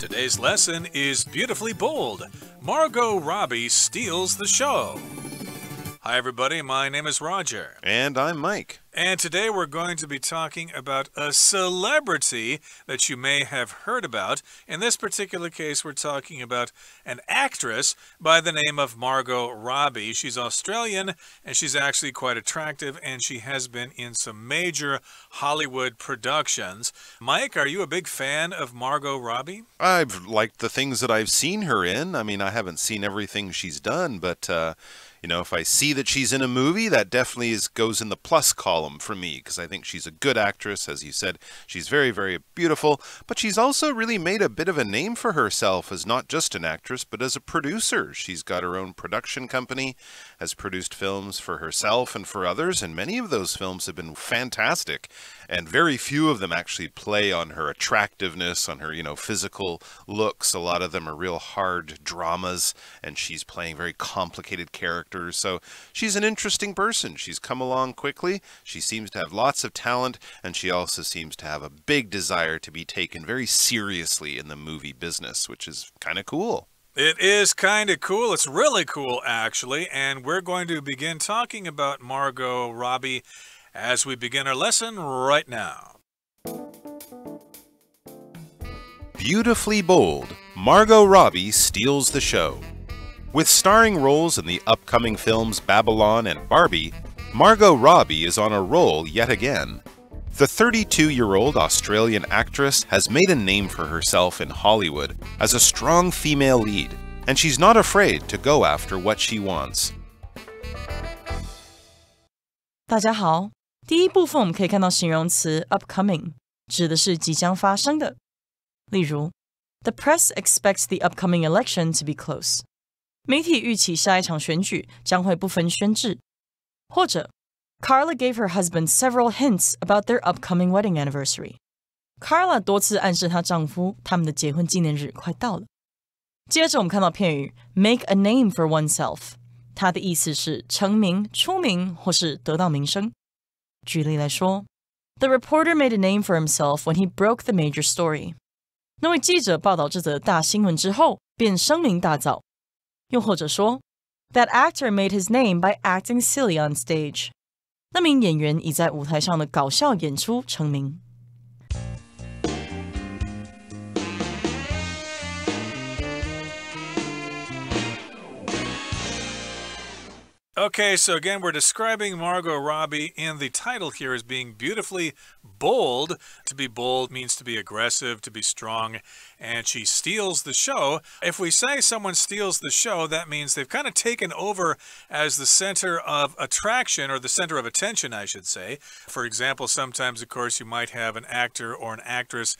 Today's lesson is beautifully bold. Margot Robbie steals the show. Hi, everybody. My name is Roger. And I'm Mike. And today we're going to be talking about a celebrity that you may have heard about. In this particular case, we're talking about an actress by the name of Margot Robbie. She's Australian, and she's actually quite attractive, and she has been in some major Hollywood productions. Mike, are you a big fan of Margot Robbie? I've liked the things that I've seen her in. I mean, I haven't seen everything she's done, but you know, if I see that she's in a movie, that definitely goes in the plus column for me, because I think she's a good actress. As you said, she's very, very beautiful, but she's also really made a bit of a name for herself as not just an actress, but as a producer. She's got her own production company, has produced films for herself and for others, and many of those films have been fantastic, and very few of them actually play on her attractiveness, on her, physical looks. A lot of them are real hard dramas, and she's playing very complicated characters. So she's an interesting person. She's come along quickly. She seems to have lots of talent, and she also seems to have a big desire to be taken very seriously in the movie business, which is kind of cool. It is kind of cool. It's really cool, actually. And we're going to begin talking about Margot Robbie as we begin our lesson right now. Beautifully bold, Margot Robbie steals the show. With starring roles in the upcoming films Babylon and Barbie, Margot Robbie is on a roll yet again. The 32-year-old Australian actress has made a name for herself in Hollywood as a strong female lead, and she's not afraid to go after what she wants. 大家好，第一部分我们可以看到形容词 upcoming， 指的是即将发生的。例如 The press expects the upcoming election to be close. 媒体预期下一场选举将会不分轩轾。或者 Carla gave her husband several hints about their upcoming wedding anniversary. Carla 多次暗示她丈夫他们的结婚纪念日快到了。接着我们看到片语 make a name for oneself， 它的意思是成名、出名或是得到名声。举例来说 The reporter made a name for himself when he broke the major story. 那位记者报道这则大新闻之后便声名大噪。又或者说That actor made his name by acting silly on stage. 那名演员以在舞台上的搞笑演出成名。Okay, so again, we're describing Margot Robbie, and the title here is being beautifully bold. To be bold means to be aggressive, to be strong, and she steals the show. If we say someone steals the show, that means they've kind of taken over as the center of attraction, or the center of attention, I should say. For example, sometimes, of course, you might have an actor or an actress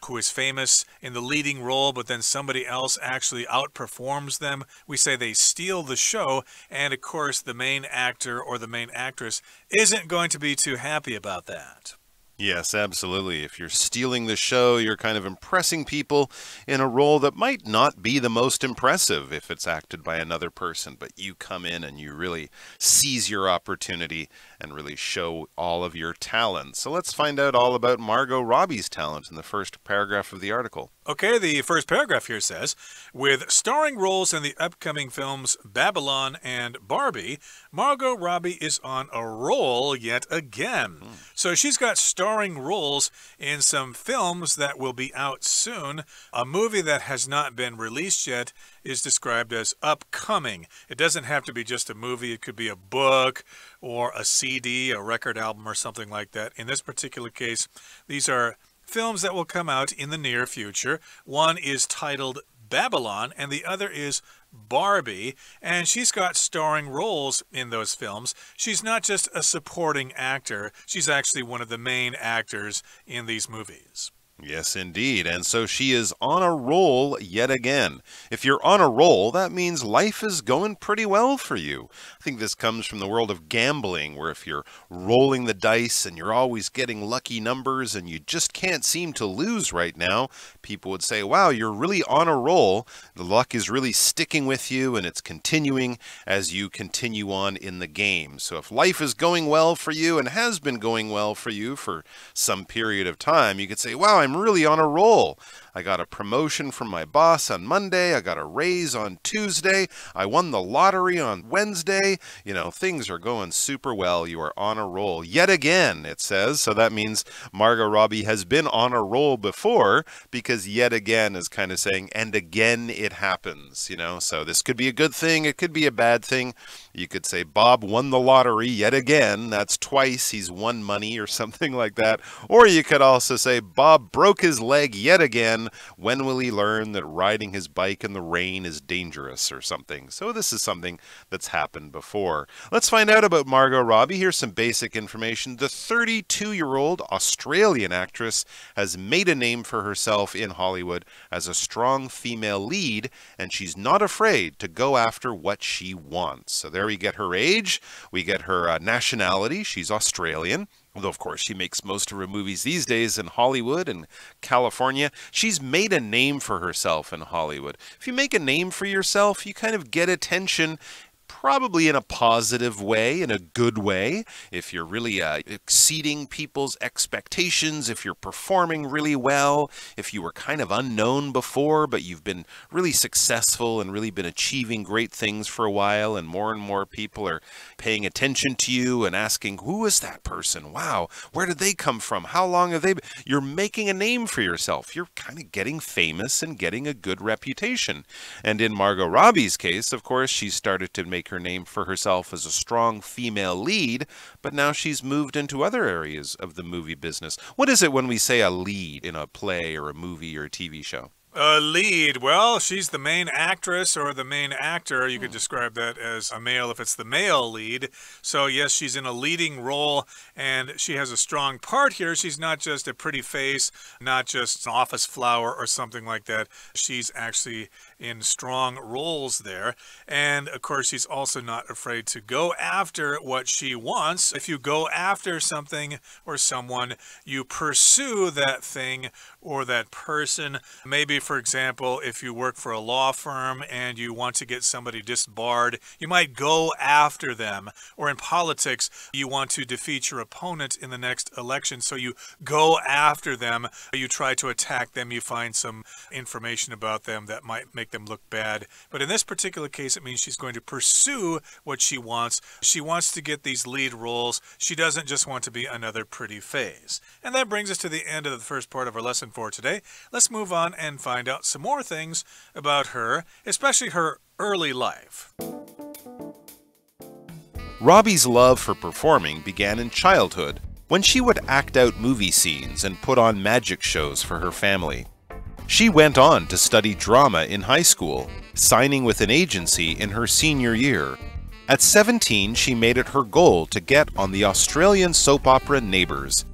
who is famous in the leading role, but then somebody else actually outperforms them. We say they steal the show, and of course the main actor or the main actress isn't going to be too happy about that. Yes, absolutely. If you're stealing the show, you're kind of impressing people in a role that might not be the most impressive if it's acted by another person, but you come in and you really seize your opportunity and really show all of your talent. So let's find out all about Margot Robbie's talent in the first paragraph of the article. Okay, the first paragraph here says, with starring roles in the upcoming films Babylon and Barbie, Margot Robbie is on a roll yet again. So she's got starring roles in some films that will be out soon. A movie that has not been released yet is described as upcoming. It doesn't have to be just a movie. It could be a book or a CD, a record album or something like that. In this particular case, these are films that will come out in the near future. One is titled Babylon, and the other is Barbie, and she's got starring roles in those films. She's not just a supporting actor, she's actually one of the main actors in these movies. Yes, indeed. And so she is on a roll yet again. If you're on a roll, that means life is going pretty well for you. I think this comes from the world of gambling, where if you're rolling the dice and you're always getting lucky numbers and you just can't seem to lose right now, people would say, wow, you're really on a roll. The luck is really sticking with you and it's continuing as you continue on in the game. So if life is going well for you and has been going well for you for some period of time, you could say, wow, I'm really on a roll. I got a promotion from my boss on Monday. I got a raise on Tuesday. I won the lottery on Wednesday. You know, things are going super well. You are on a roll yet again, it says. So that means Margot Robbie has been on a roll before, because yet again is kind of saying, and again it happens, you know. So this could be a good thing. It could be a bad thing. You could say Bob won the lottery yet again. That's twice he's won money or something like that. Or you could also say Bob broke his leg yet again. When will he learn that riding his bike in the rain is dangerous or something? So this is something that's happened before. Let's find out about Margot Robbie. Here's some basic information. The 32-year-old Australian actress has made a name for herself in Hollywood as a strong female lead, and she's not afraid to go after what she wants. So there we get her age, we get her nationality. She's Australian. Although, of course, she makes most of her movies these days in Hollywood and California. She's made a name for herself in Hollywood. If you make a name for yourself, you kind of get attention, probably in a positive way, in a good way. If you're really exceeding people's expectations, if you're performing really well, if you were kind of unknown before, but you've been really successful and really been achieving great things for a while, and more people are paying attention to you and asking, who is that person? Wow, where did they come from? How long have they been? You're making a name for yourself. You're kind of getting famous and getting a good reputation. And in Margot Robbie's case, of course, she started to make her name for herself as a strong female lead, but now she's moved into other areas of the movie business. What is it when we say a lead in a play or a movie or a TV show? A lead. Well, she's the main actress or the main actor. You could describe that as a male if it's the male lead. So, yes, she's in a leading role, and she has a strong part here. She's not just a pretty face, not just an office flower or something like that. She's actually in strong roles there. And, of course, she's also not afraid to go after what she wants. If you go after something or someone, you pursue that thing or that person. Maybe, for example, if you work for a law firm and you want to get somebody disbarred, you might go after them. Or in politics, you want to defeat your opponent in the next election, so you go after them. You try to attack them. You find some information about them that might make them look bad. But in this particular case, it means she's going to pursue what she wants. She wants to get these lead roles. She doesn't just want to be another pretty face. And that brings us to the end of the first part of our lesson for today. Let's move on and find out some more things about her, especially her early life. Robbie's love for performing began in childhood, when she would act out movie scenes and put on magic shows for her family. She went on to study drama in high school, signing with an agency in her senior year. At 17, she made it her goal to get on the Australian soap opera Neighbours.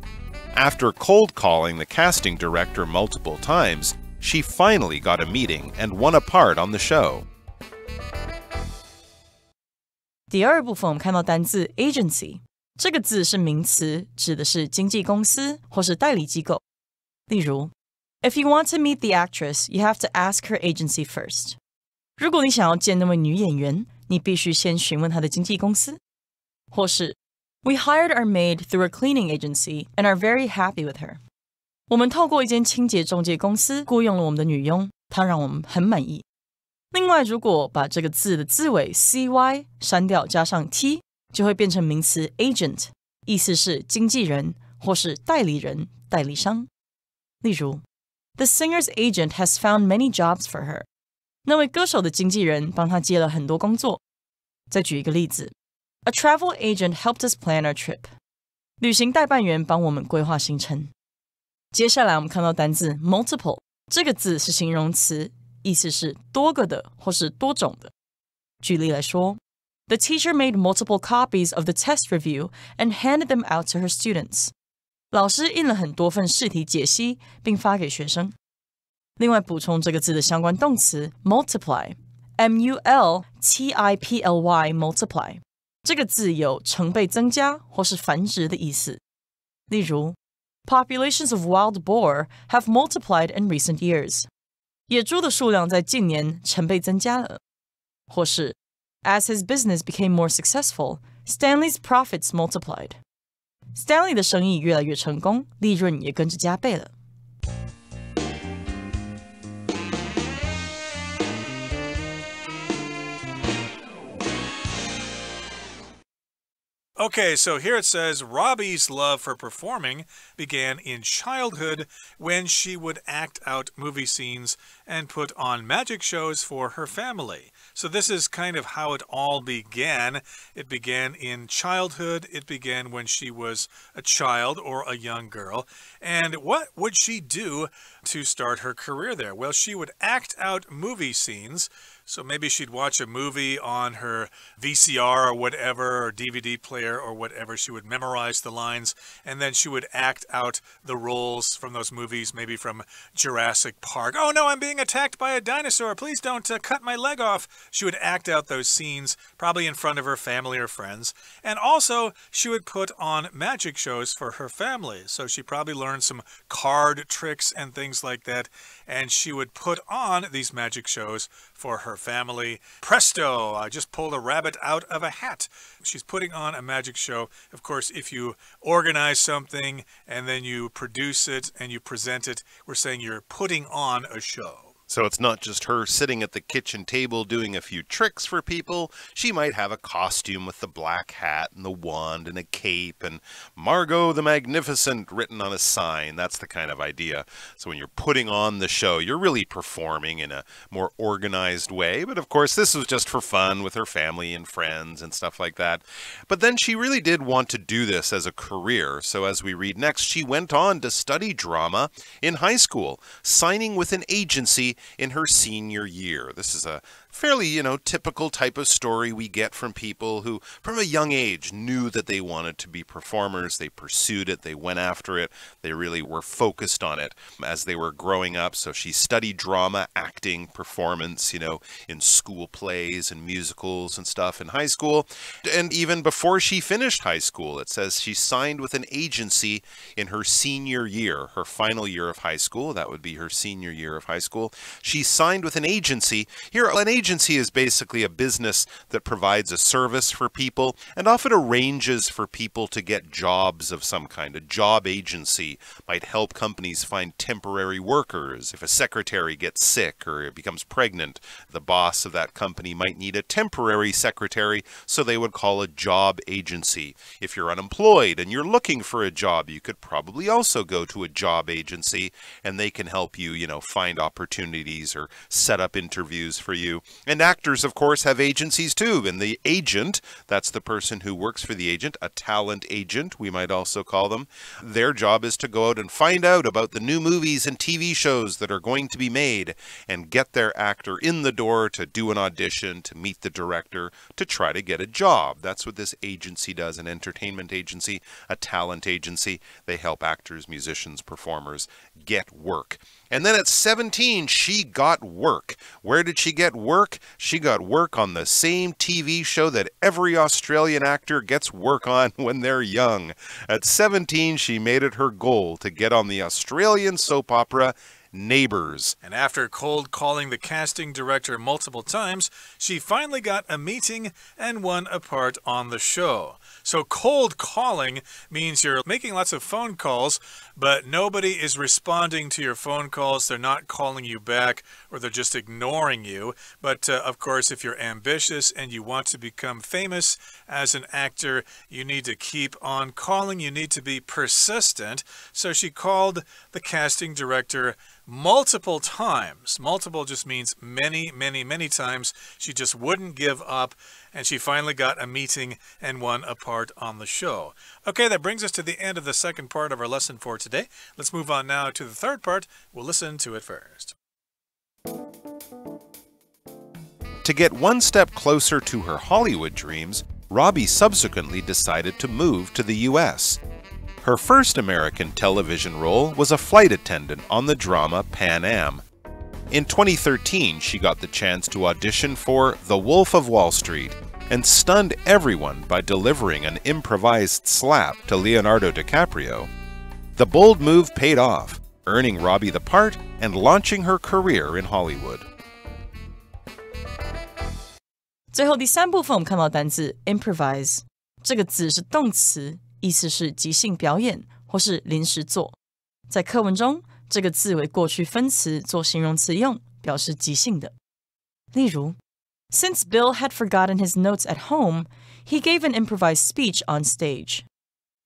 After cold calling the casting director multiple times, she finally got a meeting and won a part on the show. 第二部分我们看到单字 agency， 这个字是名词，指的是经纪公司或是代理机构。例如 If you want to meet the actress, you have to ask her agency first. 如果你想要见那位女演员，你必须先询问她的经纪公司。或是 We hired our maid through a cleaning agency and are very happy with her. 我们透过一间清洁中介公司雇佣了我们的女佣，她让我们很满意。另外，如果把这个字的字尾 cy 删掉，加上 t， 就会变成名词 agent， 意思是经纪人或是代理人、代理商。例如 The singer's agent has found many jobs for her. 那位歌手的经纪人帮他接了很多工作。再举一个例子 A travel agent helped us plan our trip. 旅行代办员帮我们规划行程。接下来我们看到单字 multiple， 这个字是形容词，意思是多个的或是多种的。举例来说 The teacher made multiple copies of the test review and handed them out to her students. 老师印了很多份试题解析，并发给学生。另外补充这个字的相关动词 multiply， multiply multiply， 这个字有成倍增加或是繁殖的意思。例如 Populations of wild boar have multiplied in recent years. 野猪的数量在近年成倍增加了。或是 As his business became more successful, Stanley's profits multiplied. Stanley 的生意越来越成功，利润也跟着加倍了。Okay, so here it says Robbie's love for performing began in childhood when she would act out movie scenes and put on magic shows for her family. So this is kind of how it all began. It began in childhood. It began when she was a child or a young girl. And what would she do to start her career there? Well, she would act out movie scenes. So maybe she'd watch a movie on her VCR or whatever, or DVD player or whatever. She would memorize the lines, and then she would act out the roles from those movies, maybe from Jurassic Park. Oh no, I'm being attacked by a dinosaur. Please don't cut my leg off. She would act out those scenes, probably in front of her family or friends. And also, she would put on magic shows for her family. So she probably learned some card tricks and things like that. And she would put on these magic shows for her family. Presto! I just pulled a rabbit out of a hat. She's putting on a magic show. Of course, if you organize something and then you produce it and you present it, we're saying you're putting on a show. So it's not just her sitting at the kitchen table doing a few tricks for people. She might have a costume with the black hat and the wand and a cape and Margot the Magnificent written on a sign. That's the kind of idea. So when you're putting on the show, you're really performing in a more organized way. But of course, this was just for fun with her family and friends and stuff like that. But then she really did want to do this as a career. So as we read next, she went on to study drama in high school, signing with an agency in her senior year. This is a fairly, typical type of story we get from people who, from a young age, knew that they wanted to be performers. They pursued it. They went after it. They really were focused on it as they were growing up. So she studied drama, acting, performance, in school plays and musicals and stuff in high school. And even before she finished high school, it says she signed with an agency in her senior year, her final year of high school. That would be her senior year of high school. She signed with an agency. Here, an agency is basically a business that provides a service for people and often arranges for people to get jobs of some kind. A job agency might help companies find temporary workers. If a secretary gets sick or becomes pregnant, the boss of that company might need a temporary secretary, so they would call a job agency. If you're unemployed and you're looking for a job, you could probably also go to a job agency and they can help you, find opportunities or set up interviews for you. And actors, of course, have agencies too. And the agent, that's the person who works for the agent, a talent agent, we might also call them. Their job is to go out and find out about the new movies and TV shows that are going to be made and get their actor in the door to do an audition, to meet the director, to try to get a job. That's what this agency does, an entertainment agency, a talent agency. They help actors, musicians, performers get work. And then at 17, she got work. Where did she get work? She got work on the same TV show that every Australian actor gets work on when they're young. At 17, she made it her goal to get on the Australian soap opera Neighbours. And after cold calling the casting director multiple times, she finally got a meeting and won a part on the show. So cold calling means you're making lots of phone calls, but nobody is responding to your phone calls. They're not calling you back, or they're just ignoring you. But of course, if you're ambitious and you want to become famous as an actor, you need to keep on calling. You need to be persistent. So she called the casting director multiple times. Multiple just means many, many, many times. She just wouldn't give up, and she finally got a meeting and won a part on the show. Okay, that brings us to the end of the second part of our lesson for today. Let's move on now to the third part. We'll listen to it first. To get one step closer to her Hollywood dreams, Robbie subsequently decided to move to the U.S. Her first American television role was a flight attendant on the drama Pan Am. In 2013, she got the chance to audition for The Wolf of Wall Street and stunned everyone by delivering an improvised slap to Leonardo DiCaprio. The bold move paid off, earning Robbie the part and launching her career in Hollywood. 最后第三部分我们看到单字 improvise， 这个字是动词，意思是即兴表演或是临时做。在课文中，这个字为过去分词做形容词用，表示即兴的。例如 Since Bill had forgotten his notes at home, he gave an improvised speech on stage.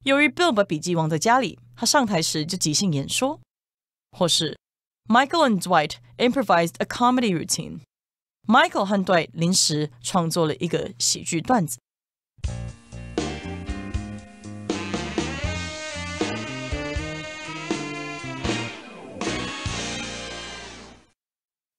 由于 Bill 把笔记忘在家里，他上台时就即兴演说。或是 Michael and Dwight improvised a comedy routine. Michael 和 Dwight 临时创作了一个喜剧段子。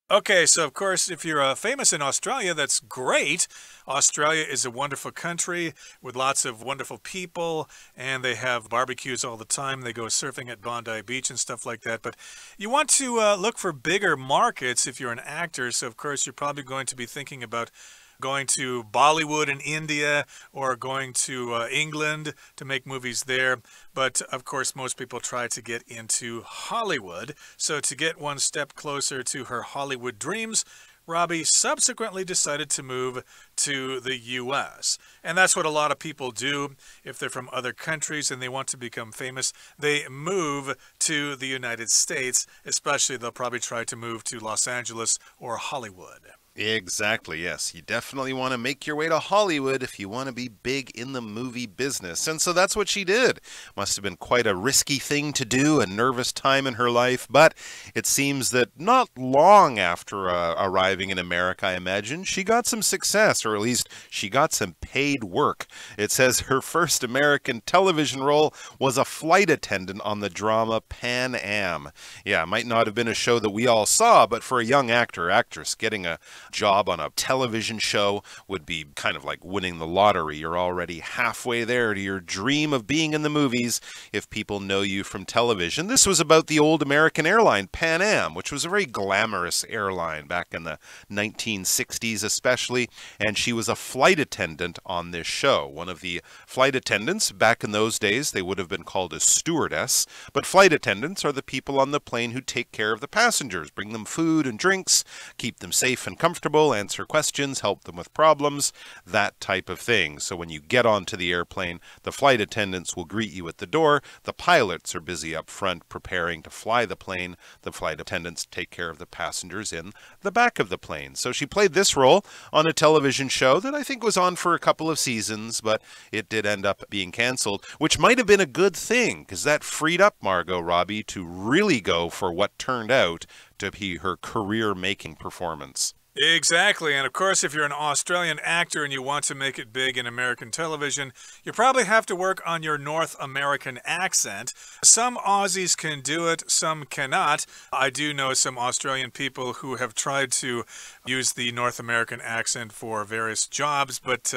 Okay, so of course, if you're famous in Australia, that's great. Australia is a wonderful country with lots of wonderful people, and they have barbecues all the time. They go surfing at Bondi Beach and stuff like that. But you want to look for bigger markets if you're an actor. So, of course, you're probably going to be thinking about going to Bollywood in India or going to England to make movies there. But, of course, most people try to get into Hollywood. So to get one step closer to her Hollywood dreams, Robbie subsequently decided to move to the U.S. And that's what a lot of people do. If they're from other countries and they want to become famous, they move to the United States. Especially, they'll probably try to move to Los Angeles or Hollywood. Exactly, yes. You definitely want to make your way to Hollywood if you want to be big in the movie business. And so that's what she did. Must have been quite a risky thing to do, a nervous time in her life. But it seems that not long after arriving in America, I imagine, she got some success, or at least she got some paid work. It says her first American television role was a flight attendant on the drama Pan Am. Yeah, it might not have been a show that we all saw, but for a young actor or actress, getting a job on a television show would be kind of like winning the lottery. You're already halfway there to your dream of being in the movies if people know you from television. This was about the old American airline, Pan Am, which was a very glamorous airline back in the 1960s especially, and she was a flight attendant on this show. One of the flight attendants, back in those days, they would have been called a stewardess, but flight attendants are the people on the plane who take care of the passengers, bring them food and drinks, keep them safe and comfortable, answer questions, help them with problems, that type of thing. So when you get onto the airplane, the flight attendants will greet you at the door. The pilots are busy up front preparing to fly the plane. The flight attendants take care of the passengers in the back of the plane. So she played this role on a television show that I think was on for a couple of seasons, but it did end up being canceled, which might have been a good thing because that freed up Margot Robbie to really go for what turned out to be her career-making performance. Exactly, and of course, if you're an Australian actor and you want to make it big in American television, you probably have to work on your North American accent. Some Aussies can do it, some cannot. I do know some Australian people who have tried to use the North American accent for various jobs, but,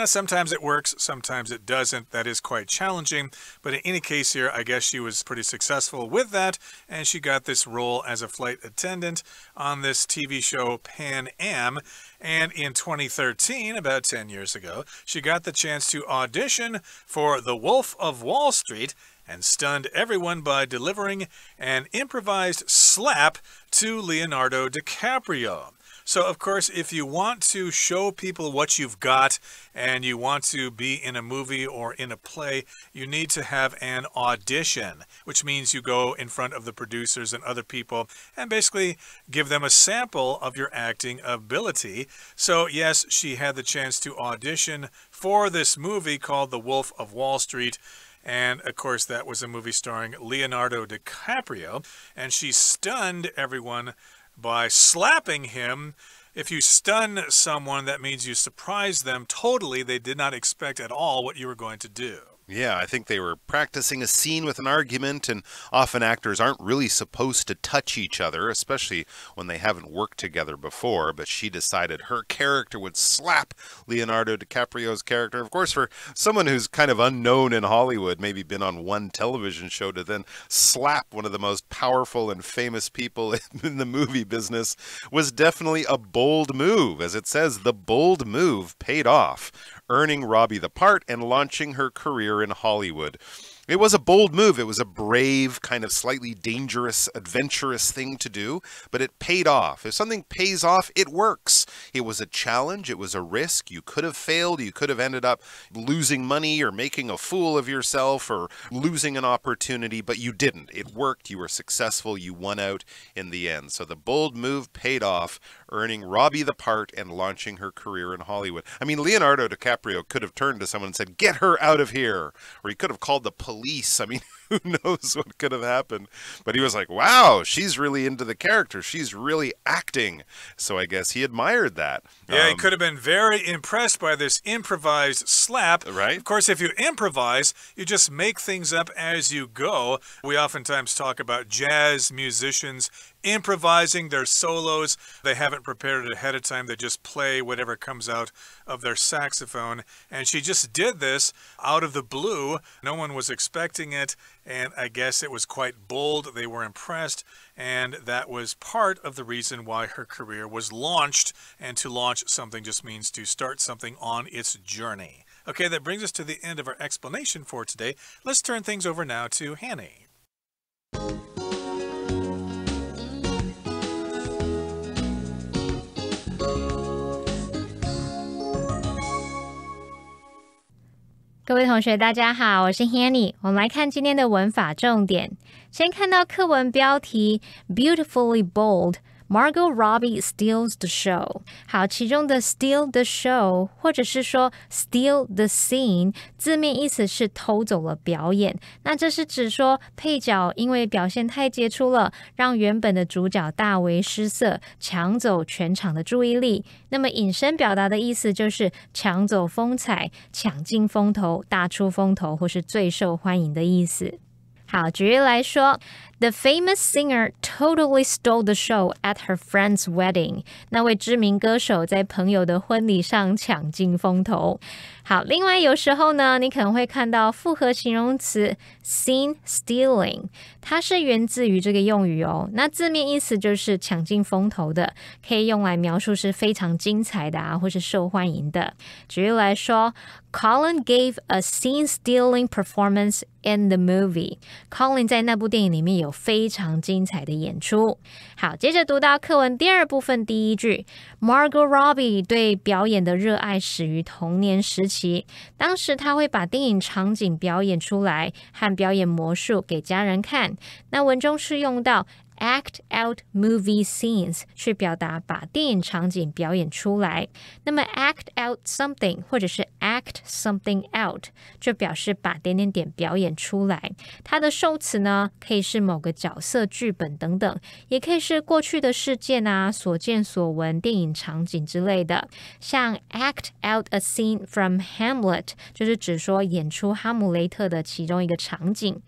sometimes it works, sometimes it doesn't. That is quite challenging, but in any case here, I guess she was pretty successful with that, and she got this role as a flight attendant on this TV show, Pan Am, and in 2013, about 10 years ago, she got the chance to audition for The Wolf of Wall Street and stunned everyone by delivering an improvised slap to Leonardo DiCaprio. So, of course, if you want to show people what you've got and you want to be in a movie or in a play, you need to have an audition, which means you go in front of the producers and other people and basically give them a sample of your acting ability. So, yes, she had the chance to audition for this movie called The Wolf of Wall Street. And, of course, that was a movie starring Leonardo DiCaprio. And she stunned everyone by slapping him. If you stun someone, that means you surprise them totally. They did not expect at all what you were going to do. Yeah, I think they were practicing a scene with an argument, and often actors aren't really supposed to touch each other, especially when they haven't worked together before, but she decided her character would slap Leonardo DiCaprio's character. Of course, for someone who's kind of unknown in Hollywood, maybe been on one television show, to then slap one of the most powerful and famous people in the movie business was definitely a bold move. As it says, the bold move paid off, earning Robbie the part and launching her career in Hollywood. It was a bold move. It was a brave, kind of slightly dangerous, adventurous thing to do, but it paid off. If something pays off, it works. It was a challenge. It was a risk. You could have failed. You could have ended up losing money or making a fool of yourself or losing an opportunity, but you didn't. It worked. You were successful. You won out in the end. So the bold move paid off, earning Robbie the part and launching her career in Hollywood. I mean, Leonardo DiCaprio could have turned to someone and said, "Get her out of here," or he could have called the police. I mean, who knows what could have happened? But he was like, wow, she's really into the character. She's really acting. So I guess he admired that. Yeah, he could have been very impressed by this improvised slap. Right. Of course, if you improvise, you just make things up as you go. We oftentimes talk about jazz musicians improvising their solos. They haven't prepared it ahead of time. They just play whatever comes out of their saxophone. And she just did this out of the blue. No one was expecting it. And I guess it was quite bold. They were impressed. And that was part of the reason why her career was launched. And to launch something just means to start something on its journey. Okay, that brings us to the end of our explanation for today. Let's turn things over now to Hanny. 各位同学大家好，我是 Hanny， 我们来看今天的文法重点。先看到课文标题 Beautifully bold Margot Robbie steals the show. 好，其中的 steal the show 或者是说 steal the scene 字面意思是偷走了表演，那这是指说配角因为表现太杰出了，让原本的主角大为失色，抢走全场的注意力。那么引申表达的意思就是抢走风采，抢尽风头，大出风头，或是最受欢迎的意思。好，举例来说 The famous singer totally stole the show at her friend's wedding. 那位知名歌手在朋友的婚礼上抢尽风头。好，另外有时候呢，你可能会看到复合形容词 scene stealing， 它是源自于这个用语哦。那字面意思就是抢尽风头的，可以用来描述是非常精彩的啊，或是受欢迎的。举例来说 Colin gave a scene-stealing performance in the movie. Colin 在那部电影里面有非常精彩的演出。好，接着读到课文第二部分第一句 Margot Robbie 对表演的热爱始于童年时期，当时她会把电影场景表演出来，和表演魔术给家人看。那文中是用到act out movie scenes 去表达把电影场景表演出来。那么 act out something 或者是 act something out 就表示把点点点表演出来。它的受词呢可以是某个角色、剧本等等，也可以是过去的事件啊、所见所闻、电影场景之类的。像 act out a scene from Hamlet 就是指说演出哈姆雷特的其中一个场景。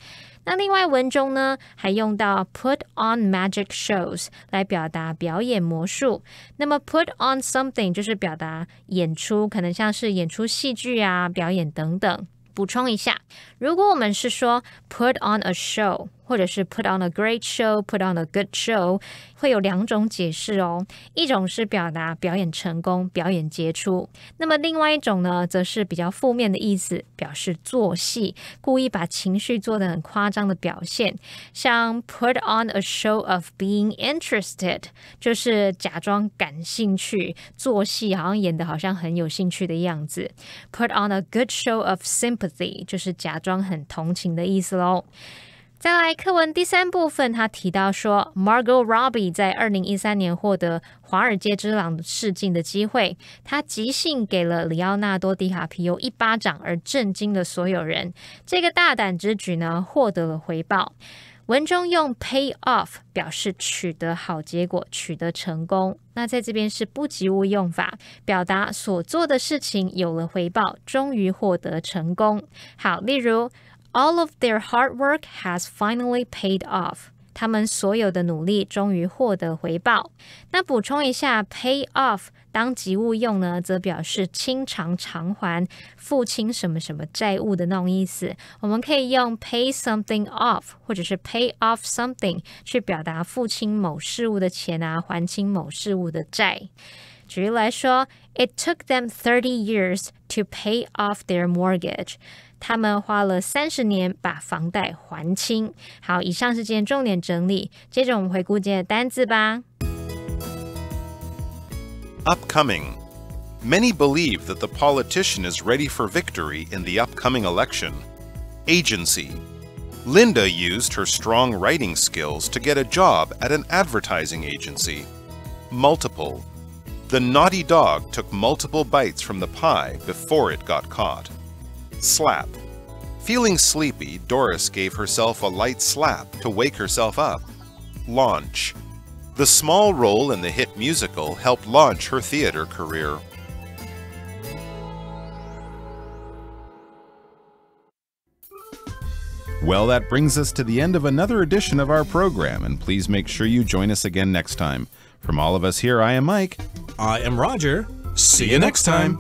那另外文中呢还用到 put on magic shows 来表达表演魔术。那么 put on something 就是表达演出，可能像是演出戏剧啊、表演等等。补充一下，如果我们是说 put on a show 或者是 put on a great show, put on a good show 会有两种解释哦。一种是表达表演成功、表演杰出，那么另外一种呢则是比较负面的意思，表示做戏，故意把情绪做得很夸张的表现。像 put on a show of being interested 就是假装感兴趣，做戏好像演得好像很有兴趣的样子。 put on a good show of sympathy 就是假装很同情的意思咯。再来课文第三部分，他提到说 Margot Robbie 在2013年获得华尔街之狼试镜的机会，他即兴给了里奥纳多·迪卡皮欧一巴掌，而震惊了所有人。这个大胆之举呢，获得了回报。文中用 pay off 表示取得好结果，取得成功。那在这边是不及物用法，表达所做的事情有了回报，终于获得成功。好，例如All of their hard work has finally paid off. 他们所有的努力终于获得回报。那补充一下 pay off 当及物用呢，则表示清偿偿还，付清什么什么债务的那种意思。我们可以用 pay something off 或者是 pay off something 去表达付清某事物的钱啊，还清某事物的债。举例来说 It took them 30 years to pay off their mortgage. 他们花了30年把房贷还清。好，以上是今天重点整理，接着我们回顾今天的单字吧。Upcoming. Many believe that the politician is ready for victory in the upcoming election. Agency. Linda used her strong writing skills to get a job at an advertising agency. Multiple. The naughty dog took multiple bites from the pie before it got caught. Slap. Feeling sleepy, Doris gave herself a light slap to wake herself up. Launch. The small role in the hit musical helped launch her theater career. Well, that brings us to the end of another edition of our program, and please make sure you join us again next time. From all of us here, I am Mike. I am Roger. See you next time.